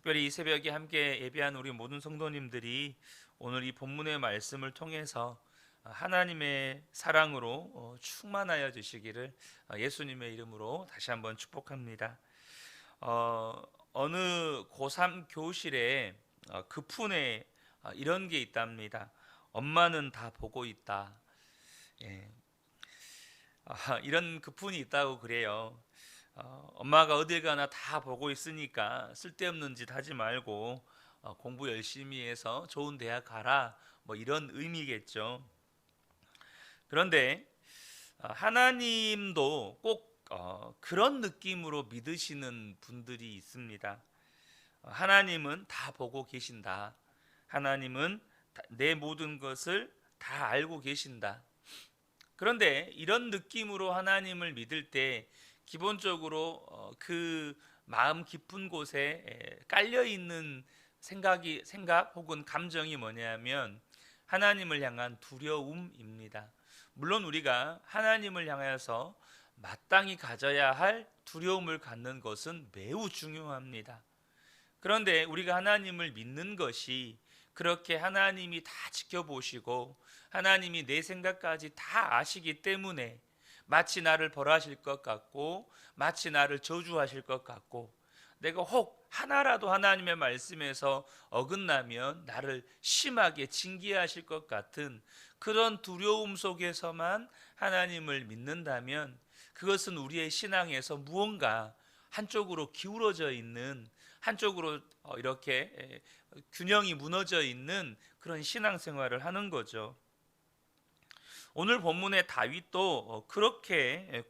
특별히 이 새벽에 함께 예배한 우리 모든 성도님들이 오늘 이 본문의 말씀을 통해서 하나님의 사랑으로 충만하여 주시기를 예수님의 이름으로 다시 한번 축복합니다. 어느 고3 교실에 급훈에 이런 게 있답니다. 엄마는 다 보고 있다. 예. 이런 급훈이 있다고 그래요. 엄마가 어딜 가나 다 보고 있으니까 쓸데없는 짓 하지 말고 공부 열심히 해서 좋은 대학 가라, 뭐 이런 의미겠죠. 그런데 하나님도 꼭 그런 느낌으로 믿으시는 분들이 있습니다. 하나님은 다 보고 계신다. 하나님은 내 모든 것을 다 알고 계신다. 그런데 이런 느낌으로 하나님을 믿을 때 기본적으로 그 마음 깊은 곳에 깔려 있는 생각 혹은 감정이 뭐냐면 하나님을 향한 두려움입니다. 물론 우리가 하나님을 향하여서 마땅히 가져야 할 두려움을 갖는 것은 매우 중요합니다. 그런데 우리가 하나님을 믿는 것이 그렇게 하나님이 다 지켜보시고 하나님이 내 생각까지 다 아시기 때문에 마치 나를 벌하실 것 같고 마치 나를 저주하실 것 같고 내가 혹 하나라도 하나님의 말씀에서 어긋나면 나를 심하게 징계하실 것 같은 그런 두려움 속에서만 하나님을 믿는다면 그것은 우리의 신앙에서 무언가 한쪽으로 기울어져 있는, 한쪽으로 이렇게 균형이 무너져 있는 그런 신앙생활을 하는 거죠. 오늘 본문의 다윗도 그렇게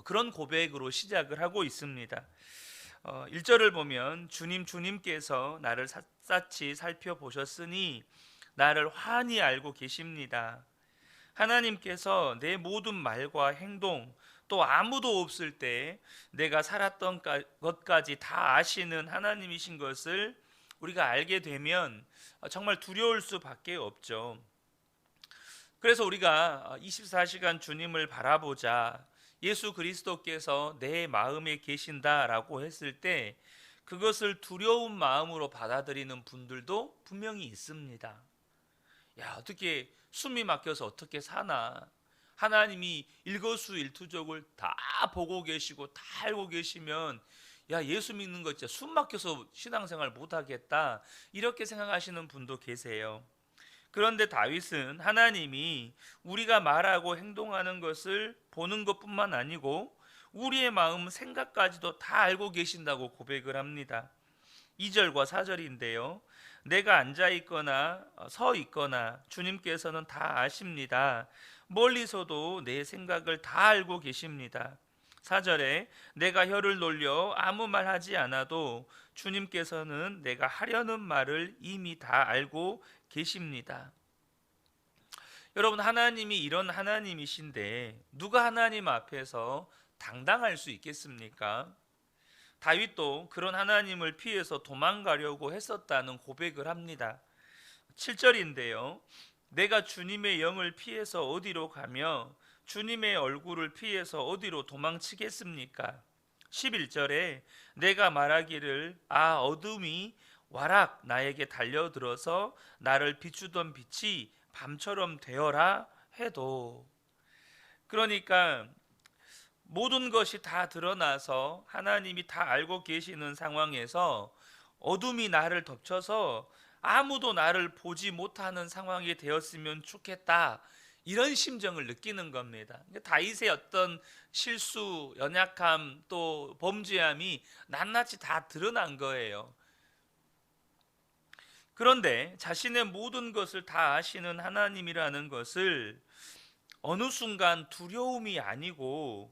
그런 고백으로 시작을 하고 있습니다. 1절을 보면 주님께서 나를 샅샅이 살펴보셨으니 나를 환히 알고 계십니다. 하나님께서 내 모든 말과 행동, 또 아무도 없을 때 내가 살았던 것까지 다 아시는 하나님이신 것을 우리가 알게 되면 정말 두려울 수밖에 없죠. 그래서 우리가 24시간 주님을 바라보자, 예수 그리스도께서 내 마음에 계신다라고 했을 때 그것을 두려운 마음으로 받아들이는 분들도 분명히 있습니다. 야, 어떻게 숨이 막혀서 어떻게 사나? 하나님이 일거수일투족을 다 보고 계시고 다 알고 계시면 야, 예수 믿는 거 진짜 숨 막혀서 신앙생활 못 하겠다, 이렇게 생각하시는 분도 계세요. 그런데 다윗은 하나님이 우리가 말하고 행동하는 것을 보는 것뿐만 아니고 우리의 마음 생각까지도 다 알고 계신다고 고백을 합니다. 2절과 4절인데요. 내가 앉아 있거나 서 있거나 주님께서는 다 아십니다. 멀리서도 내 생각을 다 알고 계십니다. 4절에 내가 혀를 놀려 아무 말 하지 않아도 주님께서는 내가 하려는 말을 이미 다 알고 계십니다. 여러분, 하나님이 이런 하나님이신데 누가 하나님 앞에서 당당할 수 있겠습니까? 다윗도 그런 하나님을 피해서 도망가려고 했었다는 고백을 합니다. 7절인데요. 내가 주님의 영을 피해서 어디로 가며 주님의 얼굴을 피해서 어디로 도망치겠습니까? 11절에 내가 말하기를 어둠이 와락 나에게 달려들어서 나를 비추던 빛이 밤처럼 되어라 해도, 그러니까 모든 것이 다 드러나서 하나님이 다 알고 계시는 상황에서 어둠이 나를 덮쳐서 아무도 나를 보지 못하는 상황이 되었으면 좋겠다, 이런 심정을 느끼는 겁니다. 다윗의 어떤 실수, 연약함, 또 범죄함이 낱낱이 다 드러난 거예요. 그런데 자신의 모든 것을 다 아시는 하나님이라는 것을 어느 순간 두려움이 아니고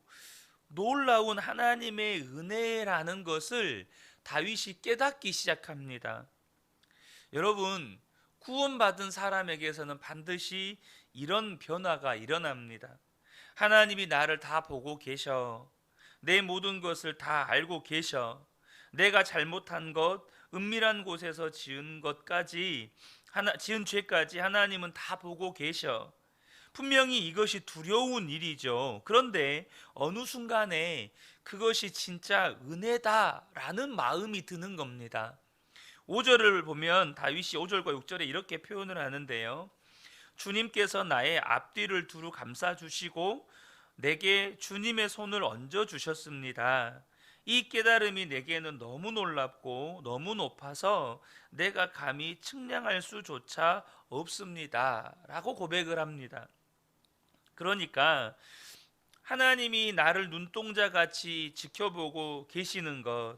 놀라운 하나님의 은혜라는 것을 다윗이 깨닫기 시작합니다. 여러분, 구원받은 사람에게서는 반드시 이런 변화가 일어납니다. 하나님이 나를 다 보고 계셔. 내 모든 것을 다 알고 계셔. 내가 잘못한 것, 은밀한 곳에서 지은 죄까지 하나님은 다 보고 계셔. 분명히 이것이 두려운 일이죠. 그런데 어느 순간에 그것이 진짜 은혜다라는 마음이 드는 겁니다. 5절을 보면 다윗이 5절과 6절에 이렇게 표현을 하는데요. 주님께서 나의 앞뒤를 두루 감싸주시고 내게 주님의 손을 얹어주셨습니다. 이 깨달음이 내게는 너무 놀랍고 너무 높아서 내가 감히 측량할 수조차 없습니다. 라고 고백을 합니다. 그러니까 하나님이 나를 눈동자같이 지켜보고 계시는 것,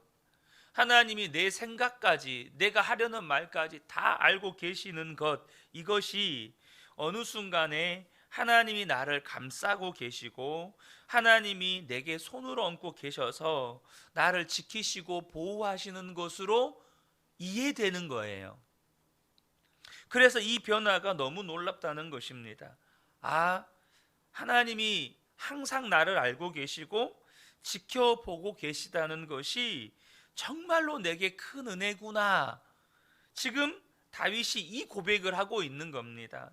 하나님이 내 생각까지, 내가 하려는 말까지 다 알고 계시는 것, 이것이 어느 순간에 하나님이 나를 감싸고 계시고 하나님이 내게 손을 얹고 계셔서 나를 지키시고 보호하시는 것으로 이해되는 거예요. 그래서 이 변화가 너무 놀랍다는 것입니다. 아, 하나님이 항상 나를 알고 계시고 지켜보고 계시다는 것이 정말로 내게 큰 은혜구나. 지금 다윗이 이 고백을 하고 있는 겁니다.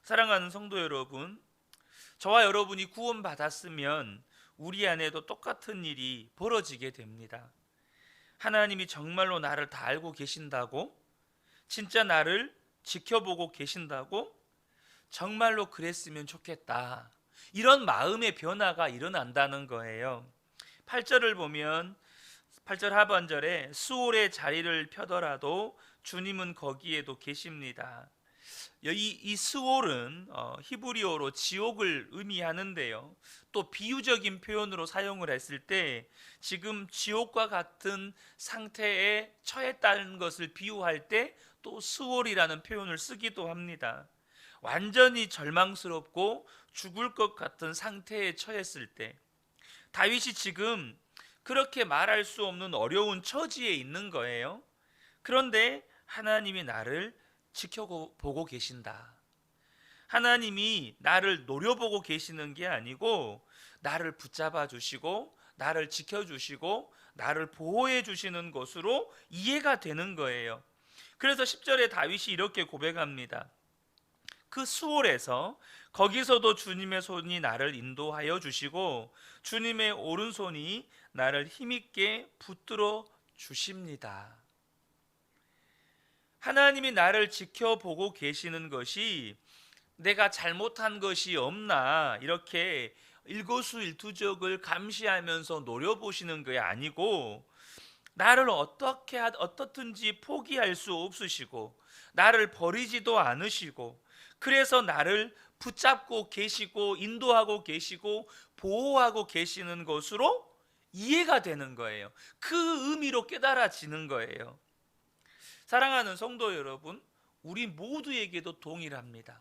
사랑하는 성도 여러분, 저와 여러분이 구원받았으면 우리 안에도 똑같은 일이 벌어지게 됩니다. 하나님이 정말로 나를 다 알고 계신다고? 진짜 나를 지켜보고 계신다고? 정말로 그랬으면 좋겠다. 이런 마음의 변화가 일어난다는 거예요. 8절을 보면 8절 하반절에 수월의 자리를 펴더라도 주님은 거기에도 계십니다. 이 스올은 히브리어로 지옥을 의미하는데요. 또 비유적인 표현으로 사용을 했을 때 지금 지옥과 같은 상태에 처했다는 것을 비유할 때 또 스올이라는 표현을 쓰기도 합니다. 완전히 절망스럽고 죽을 것 같은 상태에 처했을 때 다윗이 지금 그렇게 말할 수 없는 어려운 처지에 있는 거예요. 그런데 하나님이 나를 지켜보고 계신다. 하나님이 나를 노려보고 계시는 게 아니고 나를 붙잡아 주시고 나를 지켜주시고 나를 보호해 주시는 것으로 이해가 되는 거예요. 그래서 10절에 다윗이 이렇게 고백합니다. 그 수월에서 거기서도 주님의 손이 나를 인도하여 주시고 주님의 오른손이 나를 힘있게 붙들어 주십니다. 하나님이 나를 지켜보고 계시는 것이 내가 잘못한 것이 없나 이렇게 일거수일투족을 감시하면서 노려보시는 게 아니고 나를 어떻든지 포기할 수 없으시고 나를 버리지도 않으시고 그래서 나를 붙잡고 계시고 인도하고 계시고 보호하고 계시는 것으로 이해가 되는 거예요. 그 의미로 깨달아지는 거예요. 사랑하는 성도 여러분, 우리 모두에게도 동일합니다.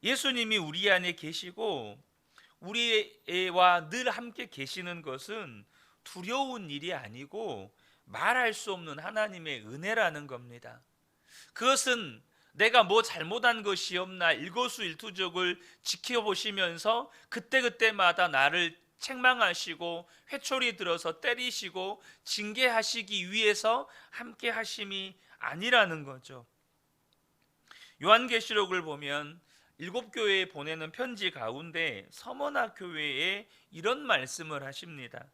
예수님이 우리 안에 계시고 우리와 늘 함께 계시는 것은 두려운 일이 아니고 말할 수 없는 하나님의 은혜라는 겁니다. 그것은 내가 뭐 잘못한 것이 없나 일거수일투족을 지켜보시면서 그때그때마다 나를 책망하시고 회초리 들어서 때리시고 징계하시기 위해서 함께 하심이 아니라는 거죠. 요한계시록을 보면 7교회에 보내는 편지 가운데 서머나 교회에 이런 말씀을 하십니다.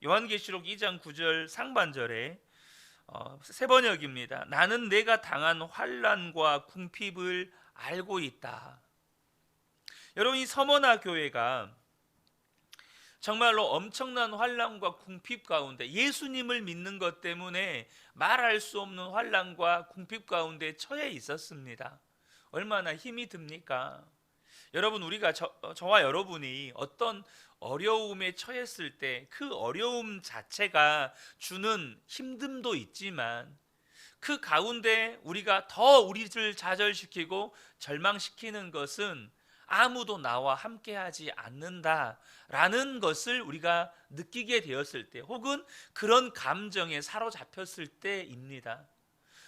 요한계시록 2장 9절 상반절에 세번역입니다. 나는 내가 당한 환난과 궁핍을 알고 있다. 여러분, 이 서머나 교회가 정말로 엄청난 환난과 궁핍 가운데 예수님을 믿는 것 때문에 말할 수 없는 환난과 궁핍 가운데 처해 있었습니다. 얼마나 힘이 듭니까? 여러분, 우리가 저와 여러분이 어떤 어려움에 처했을 때 그 어려움 자체가 주는 힘듦도 있지만 그 가운데 우리가 더 우리를 좌절시키고 절망시키는 것은 아무도 나와 함께하지 않는다라는 것을 우리가 느끼게 되었을 때 혹은 그런 감정에 사로잡혔을 때입니다.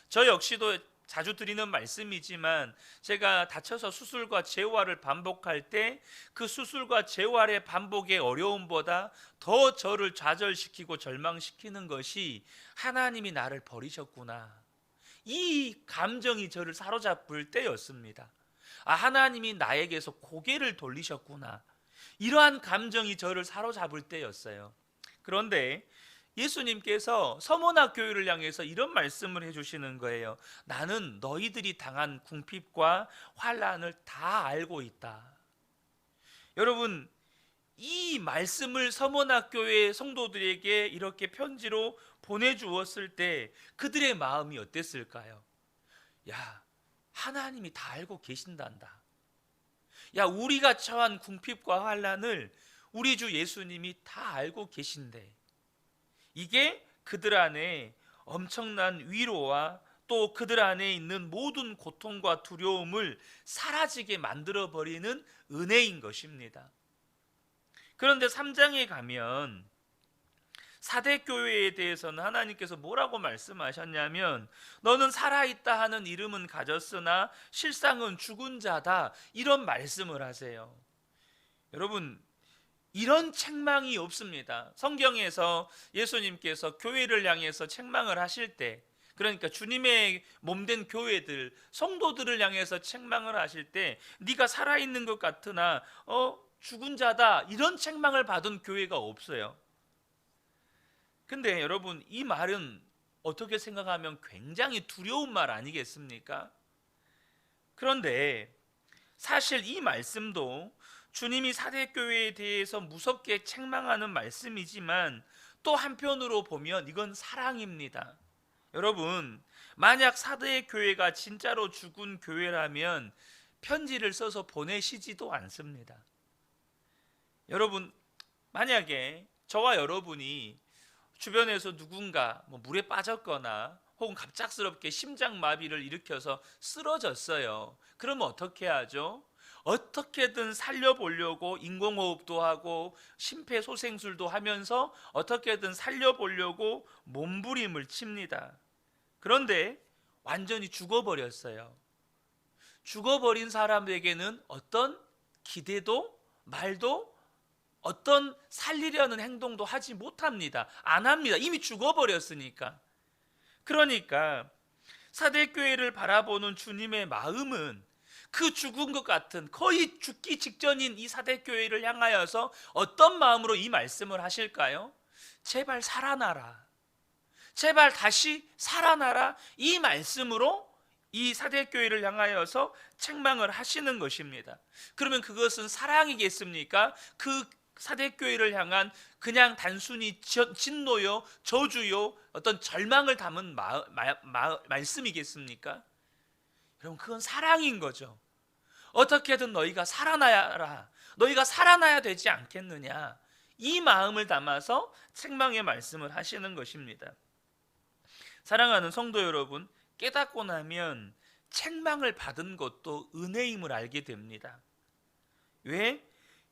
저 역시도 자주 드리는 말씀이지만 제가 다쳐서 수술과 재활을 반복할 때 그 수술과 재활의 반복의 어려움보다 더 저를 좌절시키고 절망시키는 것이 하나님이 나를 버리셨구나, 이 감정이 저를 사로잡을 때였습니다. 하나님이 나에게서 고개를 돌리셨구나, 이러한 감정이 저를 사로잡을 때였어요. 그런데 예수님께서 서머나 교회를 향해서 이런 말씀을 해주시는 거예요. 나는 너희들이 당한 궁핍과 환난을 다 알고 있다. 여러분, 이 말씀을 서머나 교회 성도들에게 이렇게 편지로 보내주었을 때 그들의 마음이 어땠을까요? 야, 하나님이 다 알고 계신단다. 야, 우리가 처한 궁핍과 환난을 우리 주 예수님이 다 알고 계신데, 이게 그들 안에 엄청난 위로와 또 그들 안에 있는 모든 고통과 두려움을 사라지게 만들어 버리는 은혜인 것입니다. 그런데 3장에 가면 사대 교회에 대해서는 하나님께서 뭐라고 말씀하셨냐면, 너는 살아있다 하는 이름은 가졌으나 실상은 죽은 자다, 이런 말씀을 하세요. 여러분, 이런 책망이 없습니다. 성경에서 예수님께서 교회를 향해서 책망을 하실 때, 그러니까 주님의 몸된 교회들, 성도들을 향해서 책망을 하실 때, 네가 살아있는 것 같으나 죽은 자다, 이런 책망을 받은 교회가 없어요. 근데 여러분, 이 말은 어떻게 생각하면 굉장히 두려운 말 아니겠습니까? 그런데 사실 이 말씀도 주님이 사대교회에 대해서 무섭게 책망하는 말씀이지만, 또 한편으로 보면 이건 사랑입니다. 여러분, 만약 사대교회가 진짜로 죽은 교회라면 편지를 써서 보내시지도 않습니다. 여러분, 만약에 저와 여러분이 주변에서 누군가 물에 빠졌거나 혹은 갑작스럽게 심장마비를 일으켜서 쓰러졌어요. 그러면 어떻게 하죠? 어떻게든 살려보려고 인공호흡도 하고 심폐소생술도 하면서 어떻게든 살려보려고 몸부림을 칩니다. 그런데 완전히 죽어버렸어요. 죽어버린 사람에게는 어떤 기대도 말도 어떤 살리려는 행동도 하지 못합니다. 안 합니다. 이미 죽어버렸으니까. 그러니까 사대교회를 바라보는 주님의 마음은 그 죽은 것 같은, 거의 죽기 직전인 이 사대교회를 향하여서 어떤 마음으로 이 말씀을 하실까요? 제발 살아나라, 제발 다시 살아나라, 이 말씀으로 이 사대교회를 향하여서 책망을 하시는 것입니다. 그러면 그것은 사랑이겠습니까? 그 사대교회를 향한 그냥 단순히 진노요, 저주요, 어떤 절망을 담은 말씀이겠습니까? 여러분, 그건 사랑인 거죠. 어떻게든 너희가 살아나야라, 너희가 살아나야 되지 않겠느냐, 이 마음을 담아서 책망의 말씀을 하시는 것입니다. 사랑하는 성도 여러분, 깨닫고 나면 책망을 받은 것도 은혜임을 알게 됩니다. 왜?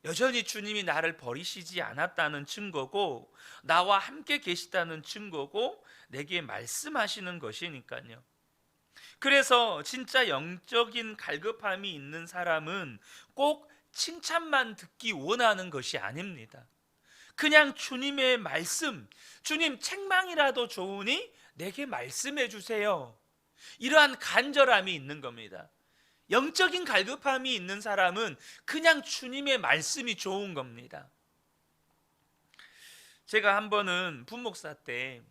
여전히 주님이 나를 버리시지 않았다는 증거고, 나와 함께 계시다는 증거고, 내게 말씀하시는 것이니까요. 그래서 진짜 영적인 갈급함이 있는 사람은 꼭 칭찬만 듣기 원하는 것이 아닙니다. 그냥 주님의 말씀, 주님 책망이라도 좋으니 내게 말씀해 주세요, 이러한 간절함이 있는 겁니다. 영적인 갈급함이 있는 사람은 그냥 주님의 말씀이 좋은 겁니다. 제가 한 번은 분목사 때,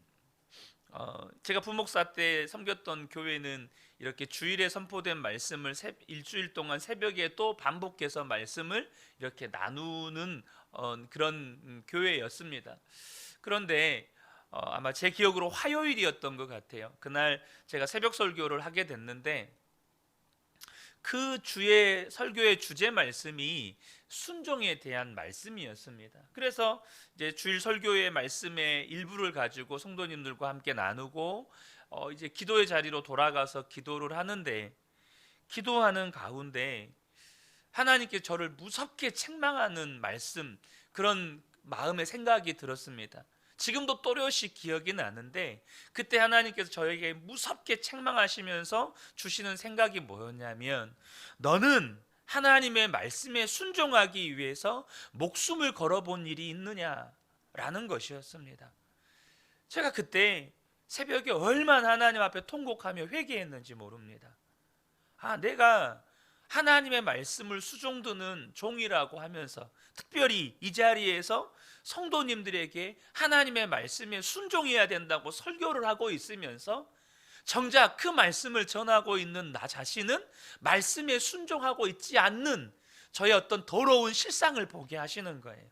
제가 분목사 때 섬겼던 교회는 이렇게 주일에 선포된 말씀을 일주일 동안 새벽에 또 반복해서 말씀을 이렇게 나누는 그런 교회였습니다. 그런데 아마 제 기억으로 화요일이었던 것 같아요. 그날 제가 새벽 설교를 하게 됐는데, 그 주의 설교의 주제 말씀이 순종에 대한 말씀이었습니다. 그래서 이제 주일 설교의 말씀의 일부를 가지고 성도님들과 함께 나누고 이제 기도의 자리로 돌아가서 기도를 하는데, 기도하는 가운데 하나님께 저를 무섭게 책망하는 말씀, 그런 마음의 생각이 들었습니다. 지금도 또렷이 기억이 나는데, 그때 하나님께서 저에게 무섭게 책망하시면서 주시는 생각이 뭐였냐면, 너는 하나님의 말씀에 순종하기 위해서 목숨을 걸어본 일이 있느냐라는 것이었습니다. 제가 그때 새벽에 얼마나 하나님 앞에 통곡하며 회개했는지 모릅니다. 내가 하나님의 말씀을 수종드는 종이라고 하면서 특별히 이 자리에서 성도님들에게 하나님의 말씀에 순종해야 된다고 설교를 하고 있으면서 정작 그 말씀을 전하고 있는 나 자신은 말씀에 순종하고 있지 않는 저의 어떤 더러운 실상을 보게 하시는 거예요.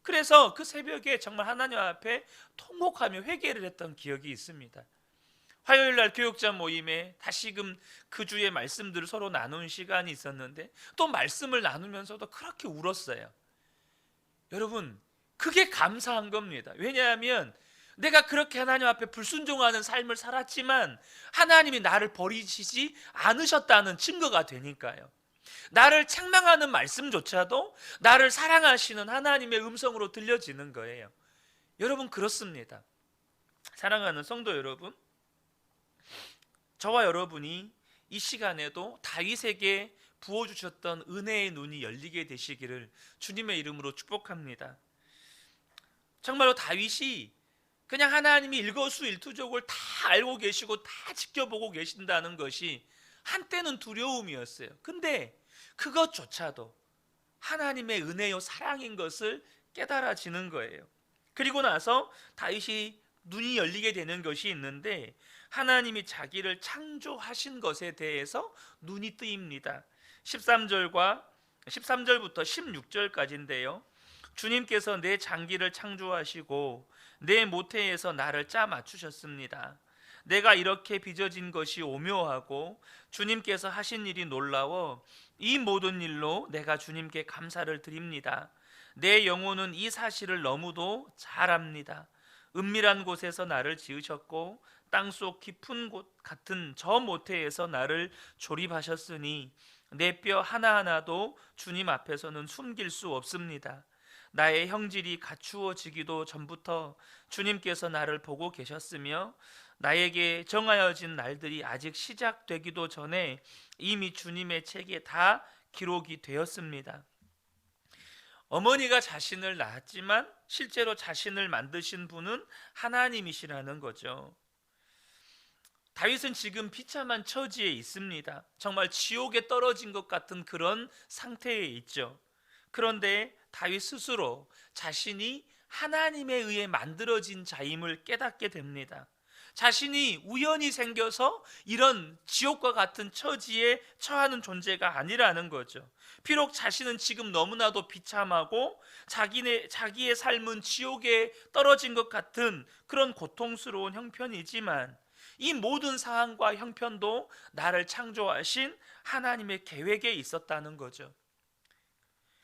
그래서 그 새벽에 정말 하나님 앞에 통곡하며 회개를 했던 기억이 있습니다. 화요일날 교육자 모임에 다시금 그 주의 말씀들을 서로 나눈 시간이 있었는데 또 말씀을 나누면서도 그렇게 울었어요. 여러분, 그게 감사한 겁니다. 왜냐하면 내가 그렇게 하나님 앞에 불순종하는 삶을 살았지만 하나님이 나를 버리시지 않으셨다는 증거가 되니까요. 나를 책망하는 말씀조차도 나를 사랑하시는 하나님의 음성으로 들려지는 거예요. 여러분, 그렇습니다. 사랑하는 성도 여러분, 저와 여러분이 이 시간에도 다윗에게 부어주셨던 은혜의 눈이 열리게 되시기를 주님의 이름으로 축복합니다. 정말로 다윗이 그냥 하나님이 일거수일투족을 다 알고 계시고 다 지켜보고 계신다는 것이 한때는 두려움이었어요. 근데 그것조차도 하나님의 은혜요 사랑인 것을 깨달아지는 거예요. 그리고 나서 다윗이 눈이 열리게 되는 것이 있는데 하나님이 자기를 창조하신 것에 대해서 눈이 뜨입니다. 13절부터 16절까지인데요. 주님께서 내 장기를 창조하시고 내 모태에서 나를 짜 맞추셨습니다. 내가 이렇게 빚어진 것이 오묘하고 주님께서 하신 일이 놀라워 이 모든 일로 내가 주님께 감사를 드립니다. 내 영혼은 이 사실을 너무도 잘 압니다. 은밀한 곳에서 나를 지으셨고 땅속 깊은 곳 같은 저 모태에서 나를 조립하셨으니 내 뼈 하나하나도 주님 앞에서는 숨길 수 없습니다. 나의 형질이 갖추어지기도 전부터 주님께서 나를 보고 계셨으며 나에게 정하여진 날들이 아직 시작되기도 전에 이미 주님의 책에 다 기록이 되었습니다. 어머니가 자신을 낳았지만 실제로 자신을 만드신 분은 하나님이시라는 거죠. 다윗은 지금 비참한 처지에 있습니다. 정말 지옥에 떨어진 것 같은 그런 상태에 있죠. 그런데 다윗 스스로 자신이 하나님에 의해 만들어진 자임을 깨닫게 됩니다. 자신이 우연히 생겨서 이런 지옥과 같은 처지에 처하는 존재가 아니라는 거죠. 비록 자신은 지금 너무나도 비참하고 자기의 삶은 지옥에 떨어진 것 같은 그런 고통스러운 형편이지만 이 모든 상황과 형편도 나를 창조하신 하나님의 계획에 있었다는 거죠.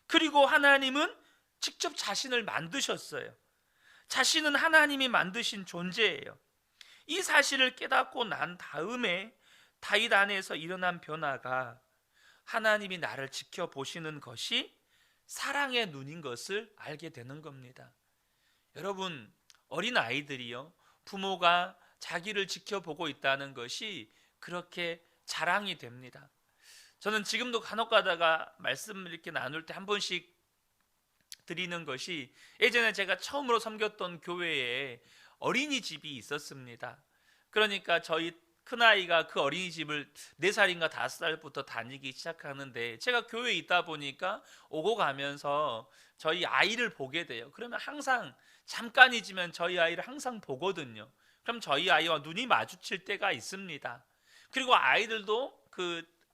그리고 하나님은 직접 자신을 만드셨어요. 자신은 하나님이 만드신 존재예요. 이 사실을 깨닫고 난 다음에 다윗 안에서 일어난 변화가 하나님이 나를 지켜보시는 것이 사랑의 눈인 것을 알게 되는 겁니다. 여러분, 어린 아이들이요, 부모가 자기를 지켜보고 있다는 것이 그렇게 자랑이 됩니다. 저는 지금도 간혹 가다가 말씀을 이렇게 나눌 때 한 번씩 드리는 것이, 예전에 제가 처음으로 섬겼던 교회에 어린이집이 있었습니다. 그러니까 저희 큰아이가 그 어린이집을 4살인가 5살부터 다니기 시작하는데 제가 교회에 있다 보니까 오고 가면서 저희 아이를 보게 돼요. 그러면 항상 잠깐이지만 저희 아이를 항상 보거든요. 그럼 저희 아이와 눈이 마주칠 때가 있습니다. 그리고 아이들도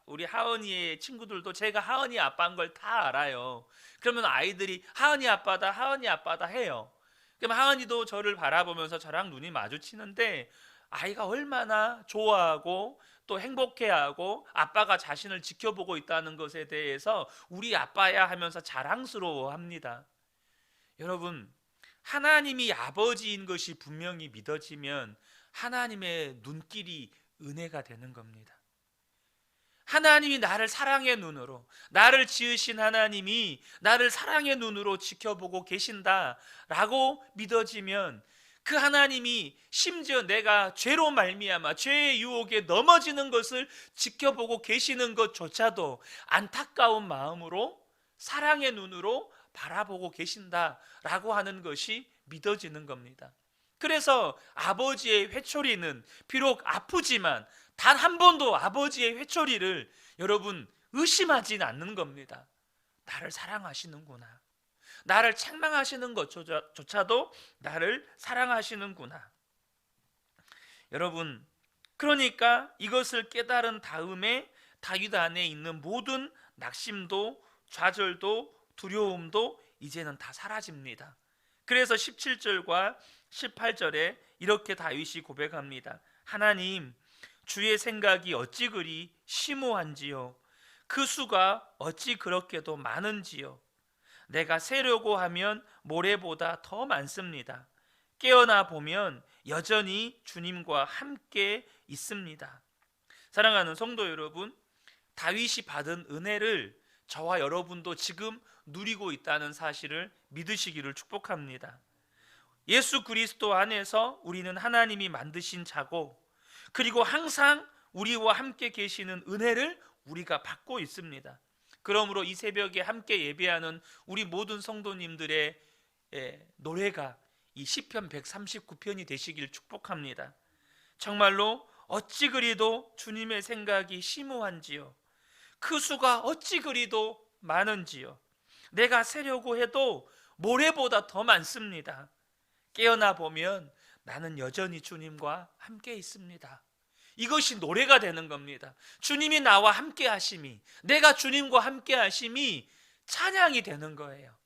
우리 하은이의 친구들도 제가 하은이 아빠인 걸 다 알아요. 그러면 아이들이 하은이 아빠다 하은이 아빠다 해요. 그럼 하은이도 저를 바라보면서 저랑 눈이 마주치는데 아이가 얼마나 좋아하고 또 행복해하고 아빠가 자신을 지켜보고 있다는 것에 대해서 우리 아빠야 하면서 자랑스러워합니다. 여러분, 하나님이 아버지인 것이 분명히 믿어지면 하나님의 눈길이 은혜가 되는 겁니다. 하나님이 나를 사랑의 눈으로, 나를 지으신 하나님이 나를 사랑의 눈으로 지켜보고 계신다라고 믿어지면 그 하나님이 심지어 내가 죄로 말미암아 죄의 유혹에 넘어지는 것을 지켜보고 계시는 것조차도 안타까운 마음으로 사랑의 눈으로 바라보고 계신다라고 하는 것이 믿어지는 겁니다. 그래서 아버지의 회초리는 비록 아프지만 단 한 번도 아버지의 회초리를 여러분 의심하지는 않는 겁니다. 나를 사랑하시는구나. 나를 책망하시는 것조차도 나를 사랑하시는구나. 여러분, 그러니까 이것을 깨달은 다음에 다윗 안에 있는 모든 낙심도 좌절도 두려움도 이제는 다 사라집니다. 그래서 17절과 18절에 이렇게 다윗이 고백합니다. 하나님, 주의 생각이 어찌 그리 심오한지요. 그 수가 어찌 그렇게도 많은지요. 내가 세려고 하면 모래보다 더 많습니다. 깨어나 보면 여전히 주님과 함께 있습니다. 사랑하는 성도 여러분, 다윗이 받은 은혜를 저와 여러분도 지금 누리고 있다는 사실을 믿으시기를 축복합니다. 예수 그리스도 안에서 우리는 하나님이 만드신 자고, 그리고 항상 우리와 함께 계시는 은혜를 우리가 받고 있습니다. 그러므로 이 새벽에 함께 예배하는 우리 모든 성도님들의 노래가 이 시편 139편이 되시길 축복합니다. 정말로 어찌 그리도 주님의 생각이 심오한지요. 그 수가 어찌 그리도 많은지요. 내가 세려고 해도 모래보다 더 많습니다. 깨어나 보면 나는 여전히 주님과 함께 있습니다. 이것이 노래가 되는 겁니다. 주님이 나와 함께 하심이, 내가 주님과 함께 하심이 찬양이 되는 거예요.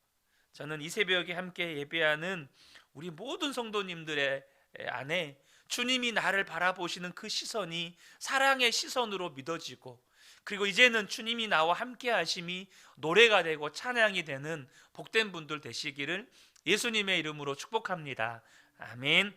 저는 이 새벽에 함께 예배하는 우리 모든 성도님들의 안에 주님이 나를 바라보시는 그 시선이 사랑의 시선으로 믿어지고, 그리고 이제는 주님이 나와 함께 하심이 노래가 되고 찬양이 되는 복된 분들 되시기를 예수님의 이름으로 축복합니다. 아멘.